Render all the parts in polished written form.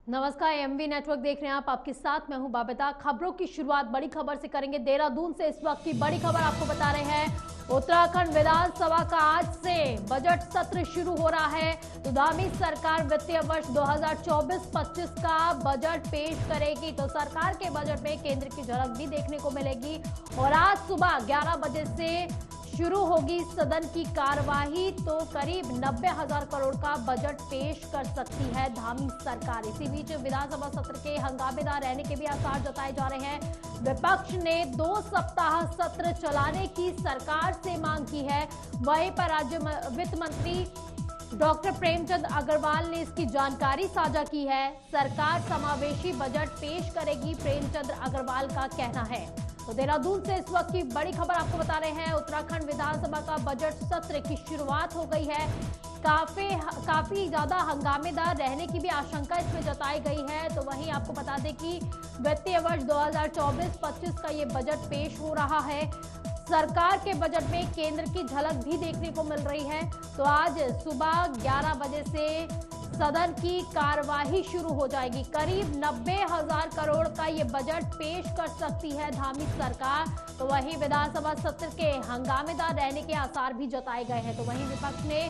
नमस्कार, MV network देख रहे हैं आप। आपके साथ मैं हूं बाबिता। खबरों की शुरुआत बड़ी खबर से करेंगे। देहरादून से इस वक्त की बड़ी खबर आपको बता रहे हैं। उत्तराखंड विधानसभा का आज से बजट सत्र शुरू हो रहा है। तो धामी सरकार वित्तीय वर्ष 2024-25 का बजट पेश करेगी। तो सरकार के बजट में केंद्र की झलक भी देखने को मिलेगी। और आज सुबह 11 बजे से शुरू होगी सदन की कार्यवाही। तो करीब 90,000 करोड़ का बजट पेश कर सकती है धामी सरकार। इसी बीच विधानसभा सत्र के हंगामेदार रहने के भी आसार जताए जा रहे हैं। विपक्ष ने 2 सप्ताह सत्र चलाने की सरकार से मांग की है। वहीं पर राज्य वित्त मंत्री डॉक्टर प्रेमचंद अग्रवाल ने इसकी जानकारी साझा की है। सरकार समावेशी बजट पेश करेगी, प्रेमचंद अग्रवाल का कहना है। तो देहरादून से इस वक्त की बड़ी खबर आपको बता रहे हैं। उत्तराखंड विधानसभा का बजट सत्र की शुरुआत हो गई है। काफी ज्यादा हंगामेदार रहने की भी आशंका इसमें जताई गई है। तो वहीं आपको बता दें कि वित्तीय वर्ष 2024-25 का ये बजट पेश हो रहा है। सरकार के बजट में केंद्र की झलक भी देखने को मिल रही है। तो आज सुबह 11 बजे से सदन की कार्यवाही शुरू हो जाएगी। करीब 90,000 करोड़ का ये बजट पेश कर सकती है धामी सरकार। तो वहीं विधानसभा सत्र के हंगामेदार रहने के आसार भी जताए गए हैं। तो वहीं विपक्ष ने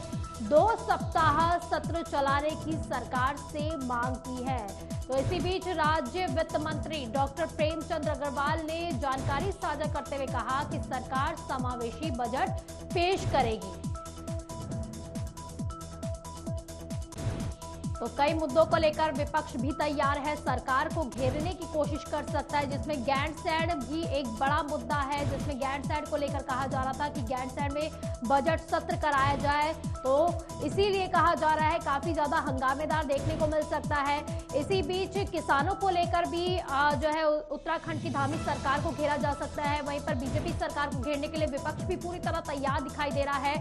2 सप्ताह सत्र चलाने की सरकार से मांग की है। तो इसी बीच राज्य वित्त मंत्री डॉक्टर प्रेमचंद अग्रवाल ने जानकारी साझा करते हुए कहा कि सरकार समावेशी बजट पेश करेगी। तो कई मुद्दों को लेकर विपक्ष भी तैयार है, सरकार को घेरने की कोशिश कर सकता है, जिसमें गैंडसैंड भी एक बड़ा मुद्दा है। जिसमें गैंडसैंड को लेकर कहा जा रहा था कि गैंडसैंड में बजट सत्र कराया जाए। तो इसीलिए कहा जा रहा है काफी ज्यादा हंगामेदार देखने को मिल सकता है। इसी बीच किसानों को लेकर भी जो है उत्तराखंड की धामी सरकार को घेरा जा सकता है। वहीं पर बीजेपी सरकार को घेरने के लिए विपक्ष भी पूरी तरह तैयार दिखाई दे रहा है।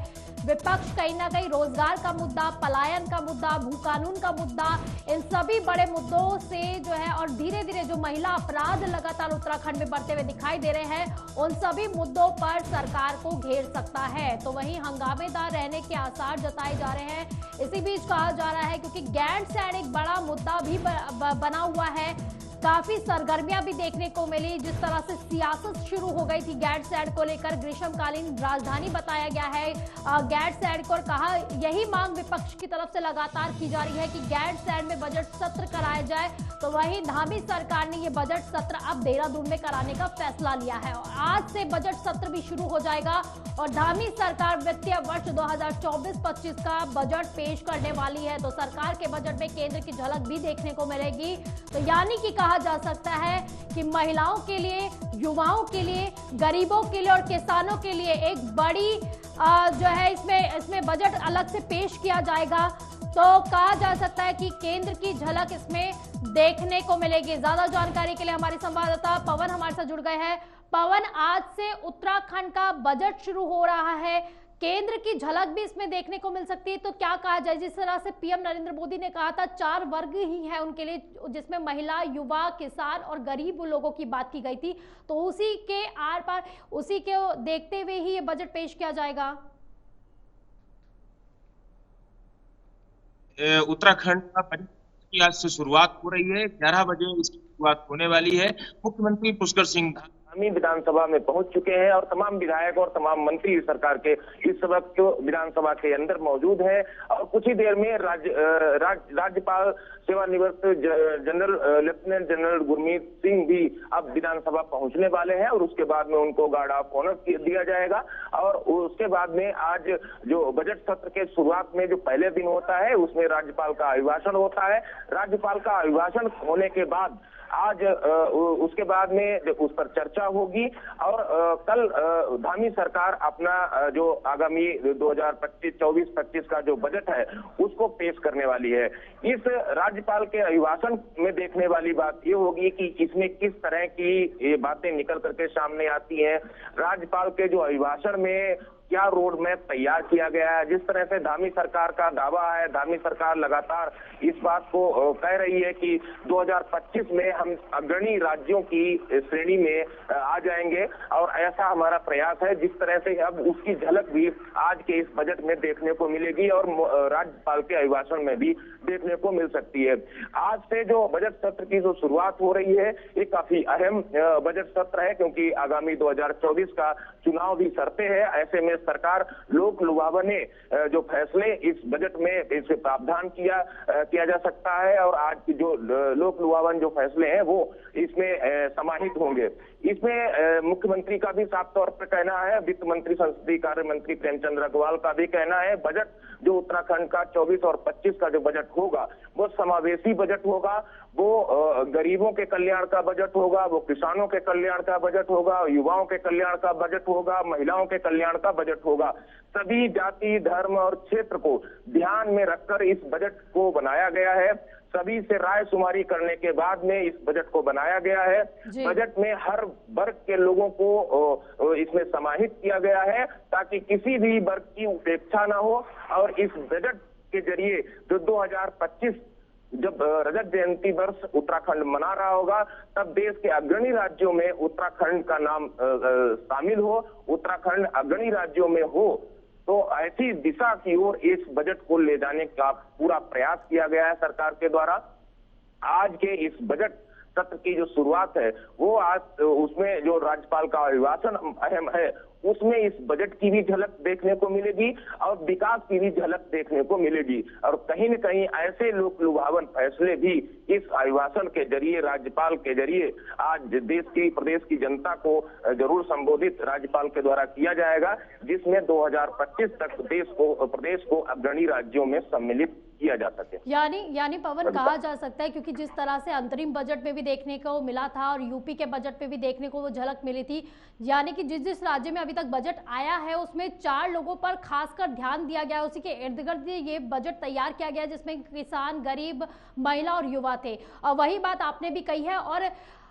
विपक्ष कहीं ना कहीं रोजगार का मुद्दा, पलायन का मुद्दा, भू कानून का मुद्दा, इन सभी बड़े मुद्दों से जो है और धीरे धीरे जो महिला अपराध लगातार उत्तराखंड में बढ़ते हुए दिखाई दे रहे हैं, उन सभी मुद्दों पर सरकार को घेर सकता है। तो वहीं हंगामेदार रहने के आसार जताए जा रहे हैं। इसी बीच कहा जा रहा है क्योंकि गैंडसैंड एक बड़ा मुद्दा भी बना हुआ है। काफी सरगर्मियां भी देखने को मिली। जिस तरह से सियासत शुरू हो गई थी गैंडसैंड को लेकर, ग्रीष्मकालीन राजधानी बताया गया है गैंडसैंड को, और कहा यही मांग विपक्ष की तरफ से लगातार की जा रही है कि गैंडसैंड में बजट सत्र कराया जाए। तो वहीं धामी सरकार ने ये बजट सत्र अब देहरादून में कराने का फैसला लिया है और आज से बजट सत्र भी शुरू हो जाएगा। और धामी सरकार वित्तीय वर्ष 2024-25 का बजट पेश करने वाली है। तो सरकार के बजट में केंद्र की झलक भी देखने को मिलेगी। तो यानी कि कहा जा सकता है कि महिलाओं के लिए, युवाओं के लिए, गरीबों के लिए और किसानों के लिए एक बड़ी जो है इसमें बजट अलग से पेश किया जाएगा। तो कहा जा सकता है कि केंद्र की झलक इसमें देखने को मिलेगी। ज्यादा जानकारी के लिए हमारे संवाददाता पवन हमारे साथ जुड़ गए हैं। पवन, आज से उत्तराखंड का बजट शुरू हो रहा है, केंद्र की झलक भी इसमें देखने को मिल सकती है। तो क्या कहा जाए, जिस तरह से पीएम नरेंद्र मोदी ने कहा था 4 वर्ग ही है उनके लिए, जिसमें महिला, युवा, किसान और गरीब लोगों की बात की गई थी, तो उसी के आर पार, उसी के देखते हुए ही ये बजट पेश किया जाएगा। उत्तराखंड का बजट की आज से शुरुआत हो रही है। 11 बजे इसकी शुरुआत होने वाली है। मुख्यमंत्री पुष्कर सिंह धामी विधानसभा में पहुंच चुके हैं और तमाम विधायक और तमाम मंत्री सरकार के इस वक्त विधानसभा के अंदर मौजूद हैं। और कुछ ही देर में राज्यपाल सेवानिवृत्त general lieutenant general Gurmeet Singh भी अब विधानसभा पहुंचने वाले हैं और उसके बाद में उनको गार्ड ऑफ ऑनर दिया जाएगा। और उसके बाद में आज जो बजट सत्र के शुरुआत में जो पहले दिन होता है उसमें राज्यपाल का अभिभाषण होता है। राज्यपाल का अभिभाषण होने के बाद आज उसके बाद में उस पर चर्चा होगी और कल धामी सरकार अपना जो आगामी 2024-25 का जो बजट है उसको पेश करने वाली है। इस राज्यपाल के अभिभाषण में देखने वाली बात ये होगी कि इसमें किस तरह की बातें निकल करके सामने आती हैं। राज्यपाल के जो अभिभाषण में क्या रोड मैप तैयार किया गया है। जिस तरह से धामी सरकार का दावा है, धामी सरकार लगातार इस बात को कह रही है कि 2025 में हम अग्रणी राज्यों की श्रेणी में आ जाएंगे और ऐसा हमारा प्रयास है। जिस तरह से अब उसकी झलक भी आज के इस बजट में देखने को मिलेगी और राज्यपाल के अभिभाषण में भी देखने को मिल सकती है। आज से जो बजट सत्र की जो शुरुआत हो रही है, ये काफी अहम बजट सत्र है, क्योंकि आगामी 2024 का चुनाव भी सरते हैं। ऐसे में सरकार लोक लुभावने जो फैसले इस बजट में इसे प्रावधान किया जा सकता है और आज की जो लोक लुभावन जो फैसले हैं वो इसमें समाहित होंगे। इसमें मुख्यमंत्री का भी साफ तौर पर कहना है, वित्त मंत्री संसदीय कार्य मंत्री प्रेमचंद अग्रवाल का भी कहना है, बजट जो उत्तराखंड का 24 और 25 का जो बजट होगा वो समावेशी बजट होगा, वो गरीबों के कल्याण का बजट होगा, वो किसानों के कल्याण का बजट होगा, युवाओं के कल्याण का बजट होगा, महिलाओं के कल्याण का बजट होगा। सभी जाति, धर्म और क्षेत्र को ध्यान में रखकर इस बजट को बनाया गया है। सभी से राय शुमारी करने के बाद में इस बजट को बनाया गया है। बजट में हर वर्ग के लोगों को इसमें समाहित किया गया है ताकि किसी भी वर्ग की उपेक्षा ना हो। और इस बजट के जरिए जो 2025 जब रजत जयंती वर्ष उत्तराखंड मना रहा होगा, तब देश के अग्रणी राज्यों में उत्तराखंड का नाम शामिल हो, उत्तराखंड अग्रणी राज्यों में हो। तो ऐसी दिशा की ओर इस बजट को ले जाने का पूरा प्रयास किया गया है सरकार के द्वारा। आज के इस बजट सत्र की जो शुरुआत है वो आज उसमें जो राज्यपाल का अभिभाषण अहम है, उसमें इस बजट की भी झलक देखने को मिलेगी और विकास की भी झलक देखने को मिलेगी। और कहीं न कहीं ऐसे लोक लुभावन फैसले भी इस अभिभाषण के जरिए, राज्यपाल के जरिए आज देश की, प्रदेश की जनता को जरूर संबोधित राज्यपाल के द्वारा किया जाएगा, जिसमें 2025 तक प्रदेश को अग्रणी राज्यों में सम्मिलित किया जा सके। यानी पवन कहा जा सकता है, क्योंकि जिस तरह से अंतरिम बजट में भी देखने को मिला था और यूपी के बजट में भी देखने को वो झलक मिली थी, यानी कि जिस राज्य में अभी तक बजट आया है उसमें 4 लोगों पर खासकर ध्यान दिया गया, उसी के इर्द गिर्द ये बजट तैयार किया गया जिसमें किसान, गरीब, महिला और युवा थे। और वही बात आपने भी कही है। और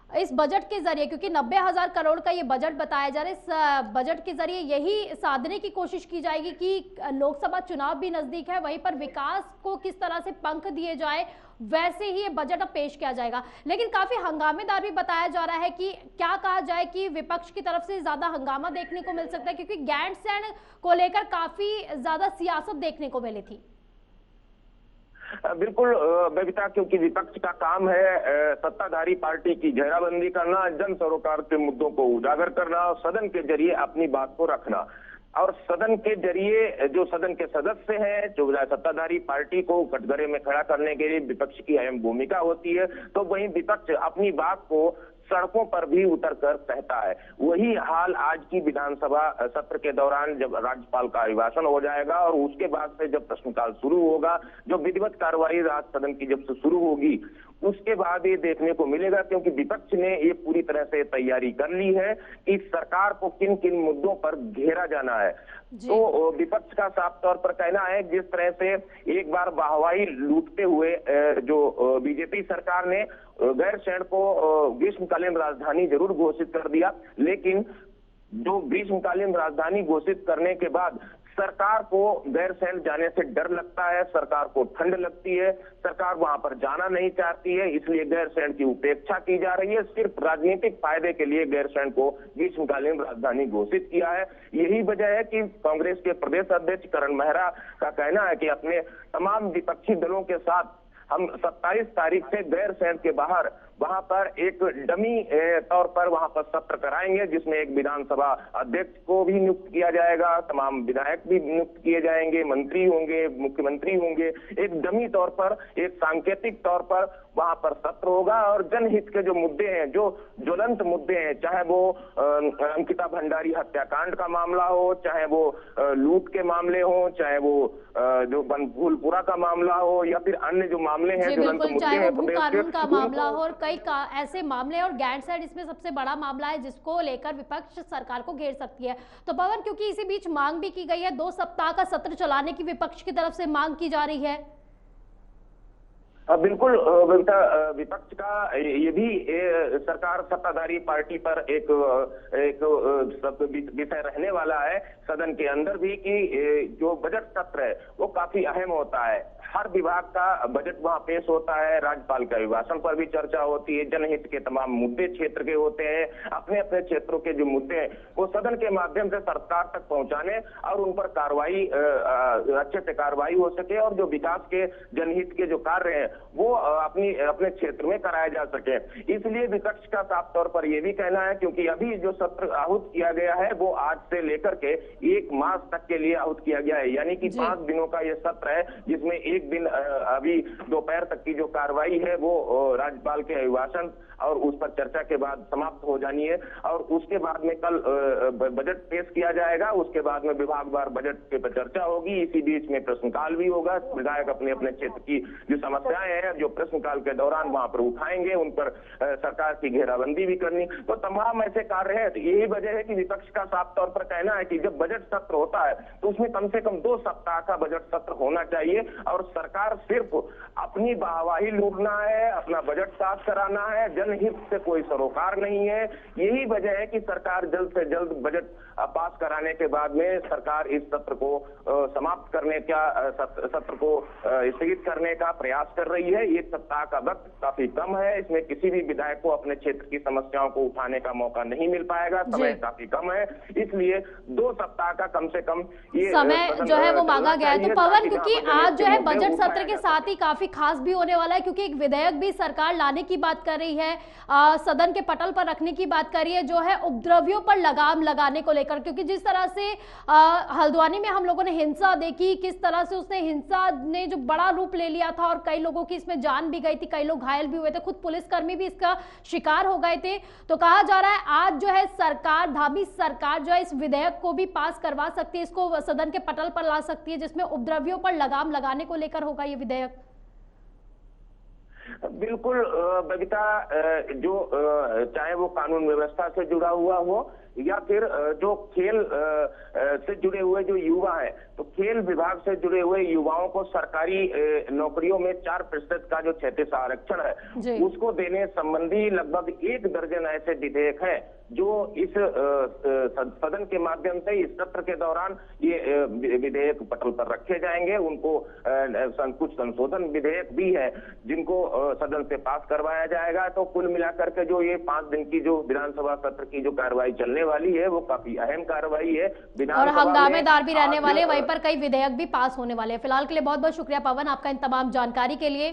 इस बजट के जरिए, क्योंकि 90,000 करोड़ का ये बजट बताया जा रहा है, इस बजट के जरिए यही साधने की कोशिश की जाएगी कि लोकसभा चुनाव भी नजदीक है, वहीं पर विकास को किस तरह से पंख दिए जाए, वैसे ही ये बजट अब पेश किया जाएगा। लेकिन काफी हंगामेदार भी बताया जा रहा है कि क्या कहा जाए कि विपक्ष की तरफ से ज्यादा हंगामा देखने को मिल सकता है, क्योंकि गैंडसैंड को लेकर काफी ज्यादा सियासत देखने को मिली थी। बिल्कुल बबीता, क्योंकि विपक्ष का काम है सत्ताधारी पार्टी की घेराबंदी करना, जन सरोकार के मुद्दों को उजागर करना और सदन के जरिए अपनी बात को रखना। और सदन के जरिए जो सदन के सदस्य हैं, जो सत्ताधारी पार्टी को कटघरे में खड़ा करने के लिए विपक्ष की अहम भूमिका होती है, तो वहीं विपक्ष अपनी बात को सड़कों पर भी उतरकर कहता है। वही हाल आज की विधानसभा सत्र के दौरान जब राज्यपाल का अभिभाषण हो जाएगा और उसके बाद से जब प्रश्नकाल शुरू होगा, जो विधिवत कार्रवाई राज्य सदन की जब से शुरू होगी, उसके बाद ये देखने को मिलेगा, क्योंकि विपक्ष ने ये पूरी तरह से तैयारी कर ली है कि सरकार को किन किन मुद्दों पर घेरा जाना है। तो विपक्ष का साफ तौर पर कहना है, जिस तरह से एक बार वाहवाही लूटते हुए जो बीजेपी सरकार ने गैरसैंण को ग्रीष्मकालीन राजधानी जरूर घोषित कर दिया, लेकिन जो ग्रीष्मकालीन राजधानी घोषित करने के बाद सरकार को गैरसैंण जाने से डर लगता है, सरकार को ठंड लगती है, सरकार वहां पर जाना नहीं चाहती है, इसलिए गैरसैंण की उपेक्षा की जा रही है। सिर्फ राजनीतिक फायदे के लिए गैरसैंण को ग्रीष्मकालीन राजधानी घोषित किया है। यही वजह है कि कांग्रेस के प्रदेश अध्यक्ष करण मेहरा का कहना है कि अपने तमाम विपक्षी दलों के साथ हम 27 तारीख से गैरसैंण के बाहर वहां पर एक डमी तौर पर वहां पर सत्र कराएंगे, जिसमें एक विधानसभा अध्यक्ष को भी नियुक्त किया जाएगा, तमाम विधायक भी नियुक्त किए जाएंगे, मंत्री होंगे, मुख्यमंत्री होंगे। एक डमी तौर पर, एक सांकेतिक तौर पर वहां पर सत्र होगा और जनहित के जो मुद्दे हैं, जो ज्वलंत मुद्दे हैं, चाहे वो अंकिता भंडारी हत्याकांड का मामला हो, चाहे वो लूट के मामले हो, चाहे वो जो फूलपुरा का मामला हो, या फिर अन्य जो मामले हैं ज्वलंत मुद्दे हैं, भू कानून का मामला हो, और कई ऐसे मामले, और गैंडसैंड इसमें सबसे बड़ा मामला है जिसको लेकर विपक्ष सरकार को घेर सकती है। तो पवन, क्योंकि इसी बीच मांग भी की गई है, 2 सप्ताह का सत्र चलाने की विपक्ष की तरफ से मांग की जा रही है। बिल्कुल बबीता, विपक्ष का ये भी सरकार सत्ताधारी पार्टी पर एक विषय रहने वाला है सदन के अंदर भी कि जो बजट सत्र है वो काफी अहम होता है। हर विभाग का बजट वहां पेश होता है, राज्यपाल के अभिभाषण पर भी चर्चा होती है, जनहित के तमाम मुद्दे क्षेत्र के होते हैं। अपने अपने क्षेत्रों के जो मुद्दे हैं वो सदन के माध्यम से सरकार तक पहुंचाने और उन पर कार्रवाई अच्छे से कार्रवाई हो सके और जो विकास के जनहित के जो कार्य हैं वो अपने क्षेत्र में कराए जा सके। इसलिए विपक्ष का साफ तौर पर यह भी कहना है, क्योंकि अभी जो सत्र आहूत किया गया है वो आज से लेकर के 1 मास तक के लिए आहूत किया गया है, यानी कि 5 दिनों का ये सत्र है, जिसमें एक दिन अभी दोपहर तक की जो कार्रवाई है वो राज्यपाल के अभिभाषण और उस पर चर्चा के बाद समाप्त हो जानी है और उसके बाद में कल बजट पेश किया जाएगा। उसके बाद में विभागवार बजट के पर चर्चा होगी। इसी बीच में प्रश्नकाल भी होगा। विधायक अपने अपने क्षेत्र की जो समस्याएं हैं जो प्रश्नकाल के दौरान वहां पर उठाएंगे, उन पर सरकार की घेराबंदी भी करनी, तो तमाम ऐसे कार्य है। तो यही वजह है कि विपक्ष का साफ तौर पर कहना है कि जब बजट सत्र होता है तो उसमें कम से कम 2 सप्ताह का बजट सत्र होना चाहिए और सरकार सिर्फ अपनी वाहवाही लूटना है, अपना बजट साफ कराना है, जनहित से कोई सरोकार नहीं है। यही वजह है कि सरकार जल्द से जल्द बजट पास कराने के बाद में सरकार इस सत्र को समाप्त करने का सत्र को स्थगित करने का प्रयास कर रही है। 1 सप्ताह का वक्त काफी कम है, इसमें किसी भी विधायक को अपने क्षेत्र की समस्याओं को उठाने का मौका नहीं मिल पाएगा, समय काफी कम है, इसलिए 2 सप्ताह का कम से कम ये समय जो है वो मांगा गया है। तो पवन, क्योंकि आज जो है बजट सत्र के साथ ही काफी खास भी होने वाला है, क्योंकि एक विधेयक भी सरकार लाने की बात कर रही है, सदन के पटल पर रखने की बात कर रही है, जो है उपद्रवियों पर लगाम लगाने को लेकर। क्योंकि जिस तरह से हल्द्वानी में हम लोगों ने हिंसा देखी, किस तरह से उसने हिंसा ने जो बड़ा रूप ले लिया था और कई लोगों की इसमें जान भी गई थी, कई लोग घायल भी हुए थे, खुद पुलिसकर्मी भी इसका शिकार हो गए थे। तो कहा जा रहा है आज जो है सरकार, धामी सरकार जो है इस विधेयक को भी पास करवा सकती है, इसको सदन के पटल पर ला सकती है, जिसमें उपद्रवियों पर लगाम लगाने को लेकर होगा ये विधेयक। बिल्कुल बबीता, जो चाहे वो कानून व्यवस्था से जुड़ा हुआ हो या फिर जो खेल से जुड़े हुए जो युवा हैं, तो खेल विभाग से जुड़े हुए युवाओं को सरकारी नौकरियों में 4% का जो 36 आरक्षण है उसको देने संबंधी लगभग 1 दर्जन ऐसे विधेयक हैं जो इस सदन के माध्यम से इस सत्र के दौरान ये विधेयक पटल पर रखे जाएंगे। उनको कुछ संशोधन विधेयक भी है जिनको सदन से पास करवाया जाएगा। तो कुल मिलाकर के जो ये 5 दिन की जो विधानसभा सत्र की जो कार्रवाई चलने वाली है वो काफी अहम कार्रवाई है, और हंगामेदार भी रहने वाले, वहीं पर कई विधेयक भी पास होने वाले हैं। फिलहाल के लिए बहुत बहुत शुक्रिया पवन, आपका इन तमाम जानकारी के लिए।